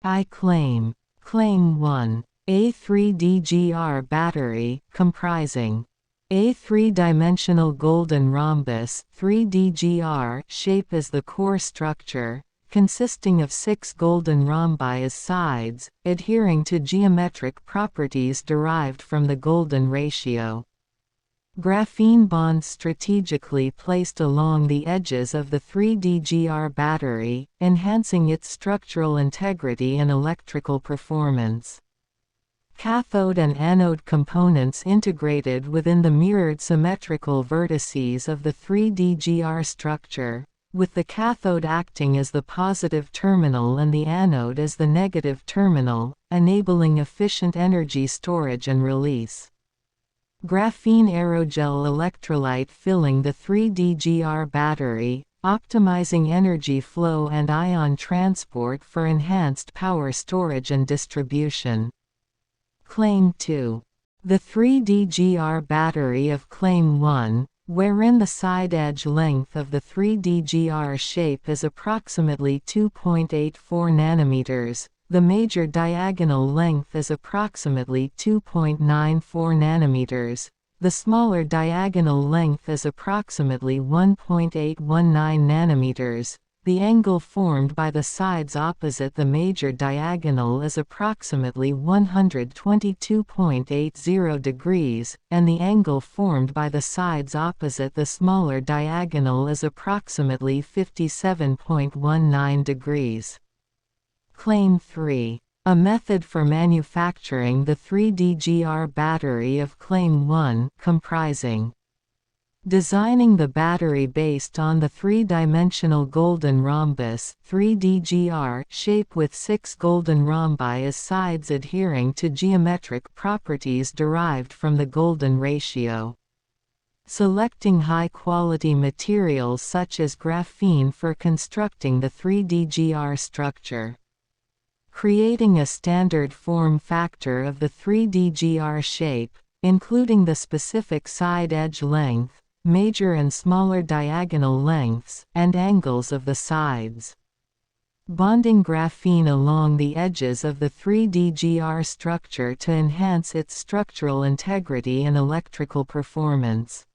I claim. Claim 1. A 3DGR battery, comprising a three-dimensional golden rhombus 3DGR shape as the core structure, consisting of 6 golden rhombi as sides, adhering to geometric properties derived from the Golden ratio. Graphene bonds strategically placed along the edges of the 3DGR battery, enhancing its structural integrity and electrical performance. Cathode and anode components integrated within the mirrored symmetrical vertices of the 3DGR structure, with the cathode acting as the positive terminal and the anode as the negative terminal, enabling efficient energy storage and release. Graphene aerogel electrolyte filling the 3DGR battery, optimizing energy flow and ion transport for enhanced power storage and distribution. Claim 2. The 3DGR battery of Claim 1, wherein the side edge length of the 3DGR shape is approximately 2.84 nanometers, the major diagonal length is approximately 2.94 nanometers, the smaller diagonal length is approximately 1.819 nanometers, the angle formed by the sides opposite the major diagonal is approximately 122.80 degrees, and the angle formed by the sides opposite the smaller diagonal is approximately 57.19 degrees. Claim 3. A method for manufacturing the 3DGR battery of Claim 1, comprising designing the battery based on the three-dimensional golden rhombus 3DGR shape with 6 golden rhombi as sides adhering to geometric properties derived from the Golden ratio. Selecting high-quality materials such as graphene for constructing the 3DGR structure. Creating a standard form factor of the 3DGR shape, including the specific side edge length, major and smaller diagonal lengths, and angles of the sides. Bonding graphene along the edges of the 3DGR structure to enhance its structural integrity and electrical performance.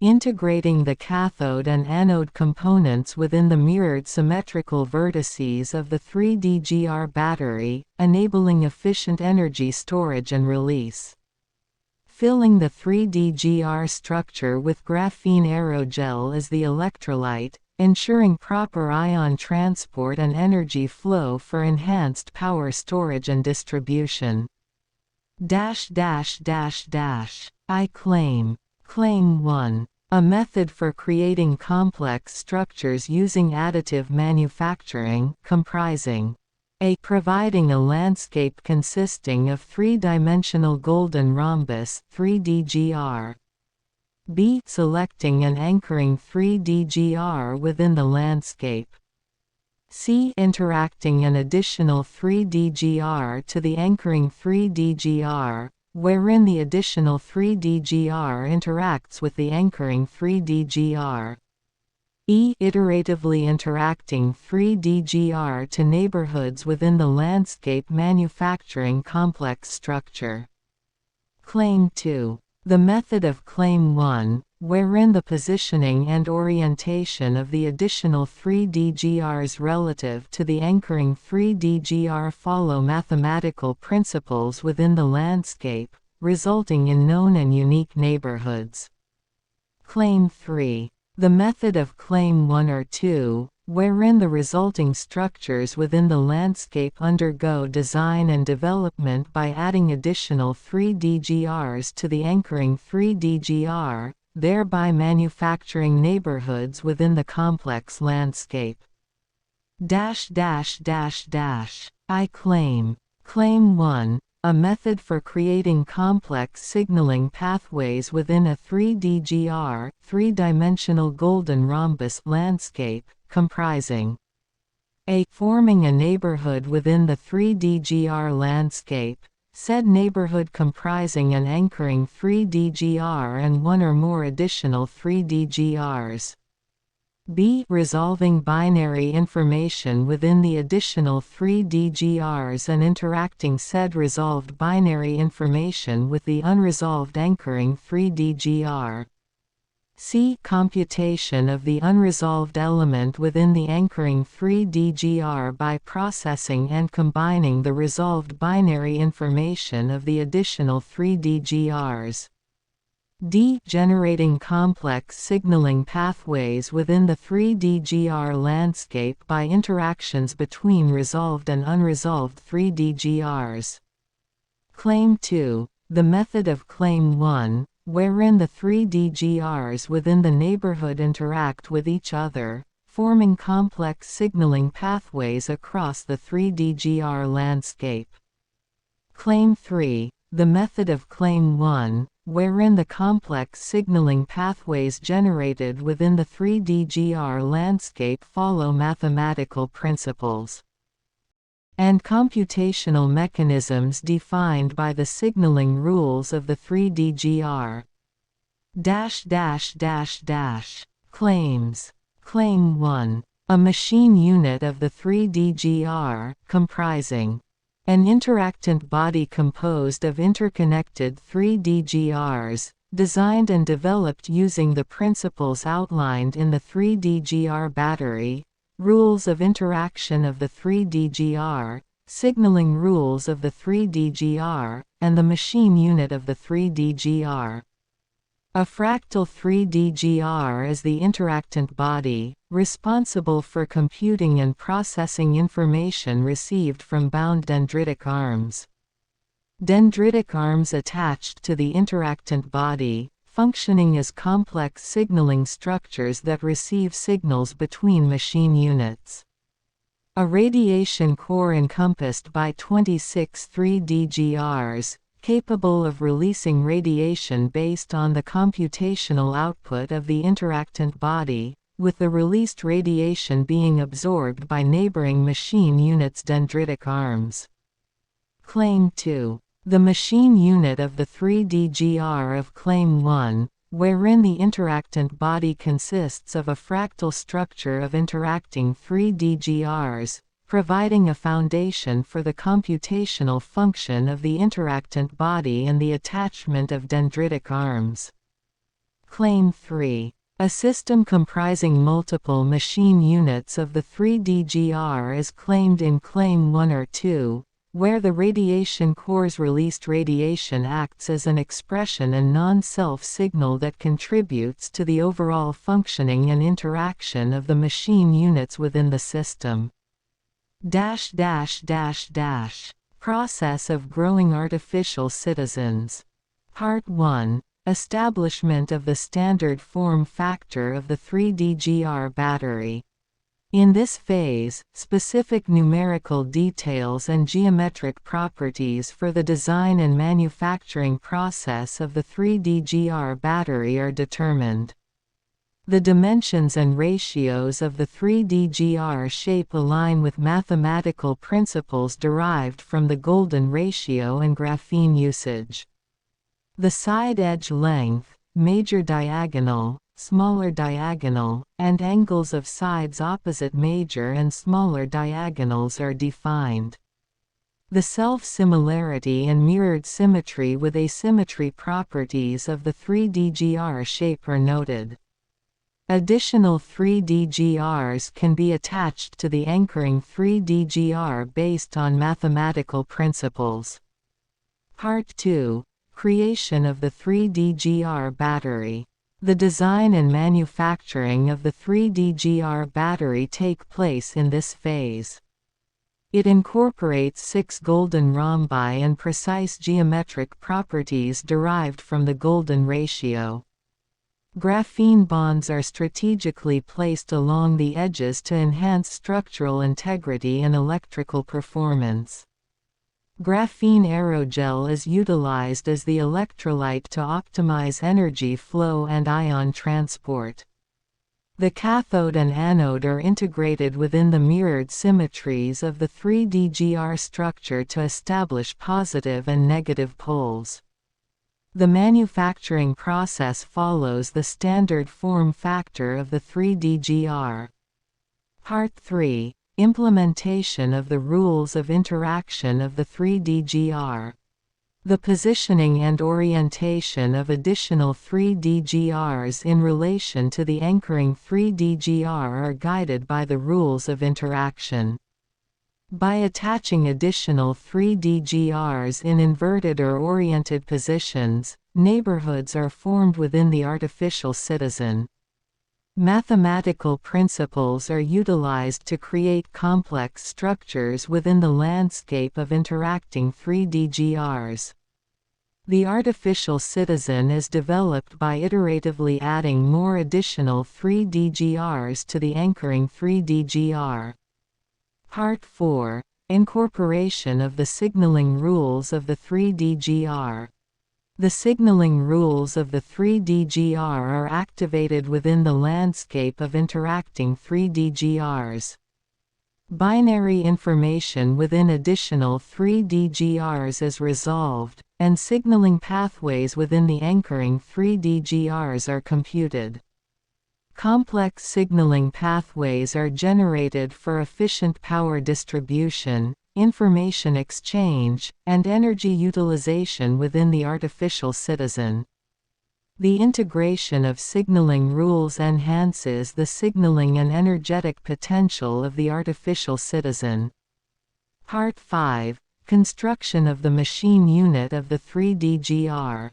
Integrating the cathode and anode components within the mirrored symmetrical vertices of the 3DGR battery, enabling efficient energy storage and release. Filling the 3DGR structure with graphene aerogel as the electrolyte, ensuring proper ion transport and energy flow for enhanced power storage and distribution. I claim. Claim 1. A method for creating complex structures using additive manufacturing, comprising a. Providing a landscape consisting of three-dimensional golden rhombus 3DGR. B. Selecting and anchoring 3DGR within the landscape. C. Interacting an additional 3DGR to the anchoring 3DGR, wherein the additional 3DGR interacts with the anchoring 3DGR. E. Iteratively interacting 3DGR to neighborhoods within the landscape manufacturing complex structure. Claim 2. The method of Claim 1, wherein the positioning and orientation of the additional 3DGRs relative to the anchoring 3DGR follow mathematical principles within the landscape, resulting in known and unique neighborhoods. Claim 3. The method of Claim 1 or 2, wherein the resulting structures within the landscape undergo design and development by adding additional 3DGRs to the anchoring 3DGR, thereby manufacturing neighborhoods within the complex landscape. I claim. Claim 1. A method for creating complex signaling pathways within a 3DGR, three-dimensional golden rhombus landscape, comprising a. Forming a neighborhood within the 3DGR landscape, said neighborhood comprising an anchoring 3DGR and one or more additional 3DGRs. b. Resolving binary information within the additional 3 DGRs and interacting said resolved binary information with the unresolved anchoring 3 DGR. C. Computation of the unresolved element within the anchoring 3 DGR by processing and combining the resolved binary information of the additional 3 DGRs. D. Generating complex signaling pathways within the 3 DGR landscape by interactions between resolved and unresolved 3 DGRs. Claim 2. The method of Claim 1, wherein the 3 DGRs within the neighborhood interact with each other, forming complex signaling pathways across the 3 DGR landscape. Claim 3. The method of Claim 1, wherein the complex signaling pathways generated within the 3 DGR landscape follow mathematical principles and computational mechanisms defined by the signaling rules of the 3 DGR. Claims. Claim 1. A machine unit of the 3 DGR, comprising an interactant body composed of interconnected 3 DGRs, designed and developed using the principles outlined in the 3 DGR battery, rules of interaction of the 3 DGR, signaling rules of the 3 DGR, and the machine unit of the 3 DGR. A fractal 3 DGR is the interactant body, responsible for computing and processing information received from bound dendritic arms. Dendritic arms attached to the interactant body, functioning as complex signaling structures that receive signals between machine units. A radiation core encompassed by 26 3 DGRs, capable of releasing radiation based on the computational output of the interactant body, with the released radiation being absorbed by neighboring machine units' dendritic arms. Claim 2. The machine unit of the 3 DGR of Claim 1, wherein the interactant body consists of a fractal structure of interacting 3 DGRs, providing a foundation for the computational function of the interactant body and the attachment of dendritic arms. Claim 3. A system comprising multiple machine units of the 3 DGR is claimed in Claim 1 or 2, where the radiation core's released radiation acts as an expression and non-self signal that contributes to the overall functioning and interaction of the machine units within the system. Process of growing artificial citizens. Part 1. Establishment of the standard form factor of the 3 DGR battery. In this phase, specific numerical details and geometric properties for the design and manufacturing process of the 3 DGR battery are determined. The dimensions and ratios of the 3 DGR shape align with mathematical principles derived from the Golden ratio and graphene usage. The side edge length, major diagonal, smaller diagonal, and angles of sides opposite major and smaller diagonals are defined. The self-similarity and mirrored symmetry with asymmetry properties of the 3 DGR shape are noted. Additional 3 DGRs can be attached to the anchoring 3 DGR based on mathematical principles. Part 2. Creation of the 3 DGR battery. The design and manufacturing of the 3 DGR battery take place in this phase. It incorporates 6 Golden Rhombi and precise geometric properties derived from the Golden ratio. Graphene bonds are strategically placed along the edges to enhance structural integrity and electrical performance. Graphene Aerogel is utilized as the electrolyte to optimize energy flow and ion transport. The cathode and anode are integrated within the mirrored symmetries of the 3 DGR structure to establish positive and negative poles. The manufacturing process follows the standard form factor of the 3DGR. Part 3. Implementation of the rules of interaction of the 3DGR. The positioning and orientation of additional 3DGRs in relation to the anchoring 3DGR are guided by the rules of interaction. By attaching additional 3DGRs in inverted or oriented positions, neighborhoods are formed within the artificial citizen. Mathematical principles are utilized to create complex structures within the landscape of interacting 3DGRs. The artificial citizen is developed by iteratively adding more additional 3DGRs to the anchoring 3DGR. Part 4. Incorporation of the signaling rules of the 3DGR. The signaling rules of the 3DGR are activated within the landscape of interacting 3DGRs. Binary information within additional 3DGRs is resolved, and signaling pathways within the anchoring 3DGRs are computed. Complex signaling pathways are generated for efficient power distribution, information exchange, and energy utilization within the artificial citizen. The integration of signaling rules enhances the signaling and energetic potential of the artificial citizen. Part 5. Construction of the machine unit of the 3DGR.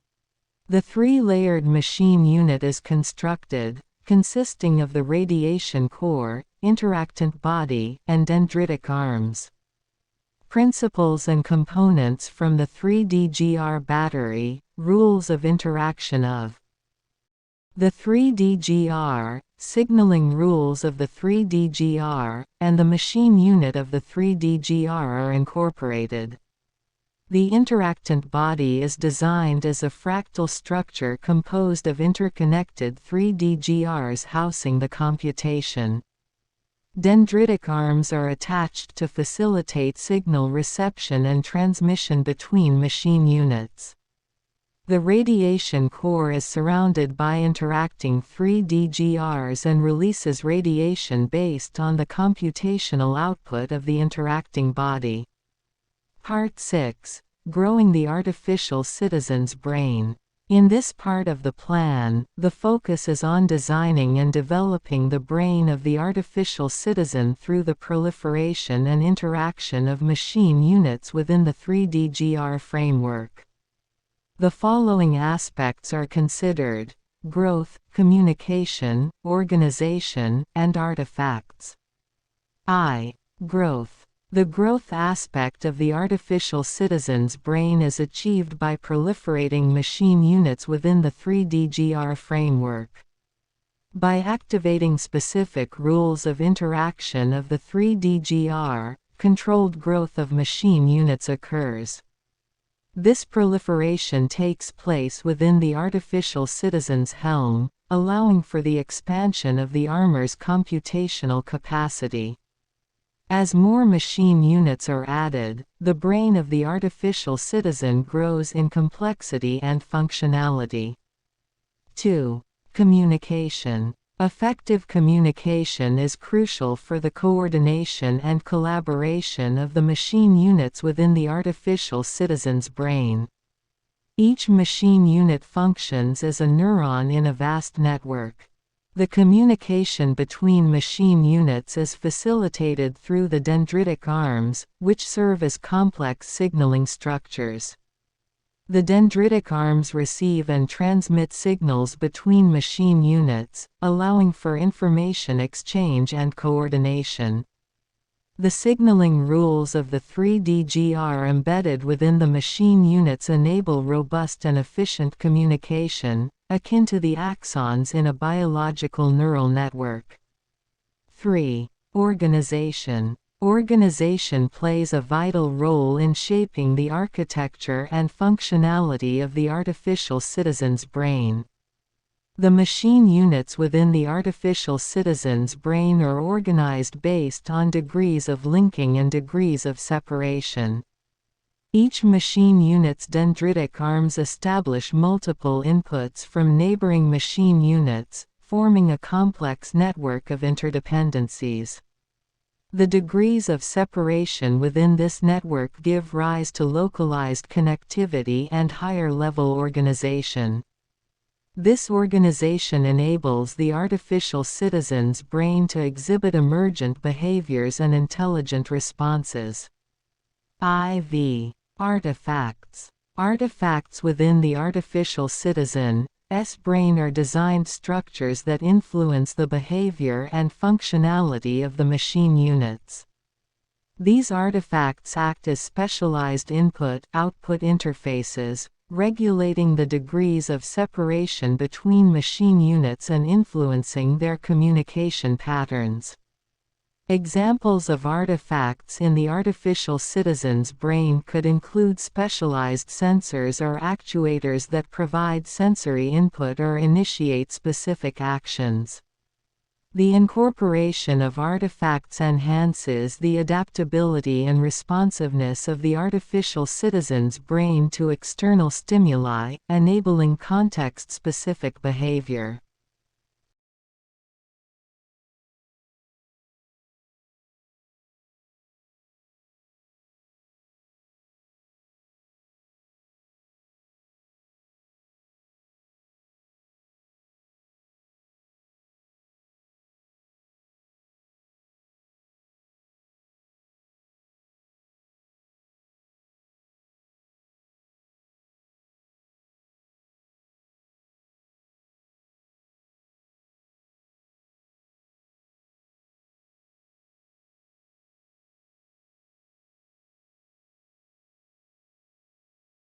The three-layered machine unit is constructed, consisting of the radiation core, interactant body, and dendritic arms. Principles and components from the 3DGR battery, rules of interaction of the 3DGR, signaling rules of the 3DGR, and the machine unit of the 3DGR are incorporated. The interactant body is designed as a fractal structure composed of interconnected 3DGRs housing the computation. Dendritic arms are attached to facilitate signal reception and transmission between machine units. The radiation core is surrounded by interacting 3DGRs and releases radiation based on the computational output of the interacting body. Part 6. Growing the artificial citizen's brain. In this part of the plan, the focus is on designing and developing the brain of the artificial citizen through the proliferation and interaction of machine units within the 3DGR framework. The following aspects are considered: growth, communication, organization, and artifacts. I. Growth. The growth aspect of the artificial citizen's brain is achieved by proliferating machine units within the 3DGR framework. By activating specific rules of interaction of the 3DGR, controlled growth of machine units occurs. This proliferation takes place within the artificial citizen's helm, allowing for the expansion of the armor's computational capacity. As more machine units are added, the brain of the artificial citizen grows in complexity and functionality. 2. Communication. Effective communication is crucial for the coordination and collaboration of the machine units within the artificial citizen's brain. Each machine unit functions as a neuron in a vast network. The communication between machine units is facilitated through the dendritic arms, which serve as complex signaling structures. The dendritic arms receive and transmit signals between machine units, allowing for information exchange and coordination. The signaling rules of the 3DGR embedded within the machine units enable robust and efficient communication, akin to the axons in a biological neural network. 3. Organization. Organization plays a vital role in shaping the architecture and functionality of the artificial citizen's brain. The machine units within the artificial citizen's brain are organized based on degrees of linking and degrees of separation. Each machine unit's dendritic arms establish multiple inputs from neighboring machine units, forming a complex network of interdependencies. The degrees of separation within this network give rise to localized connectivity and higher-level organization. This organization enables the artificial citizen's brain to exhibit emergent behaviors and intelligent responses. IV. Artifacts. Artifacts within the artificial citizen's brain are designed structures that influence the behavior and functionality of the machine units. These artifacts act as specialized input-output interfaces, regulating the degrees of separation between machine units and influencing their communication patterns. Examples of artifacts in the artificial citizen's brain could include specialized sensors or actuators that provide sensory input or initiate specific actions. The incorporation of artifacts enhances the adaptability and responsiveness of the artificial citizen's brain to external stimuli, enabling context-specific behavior.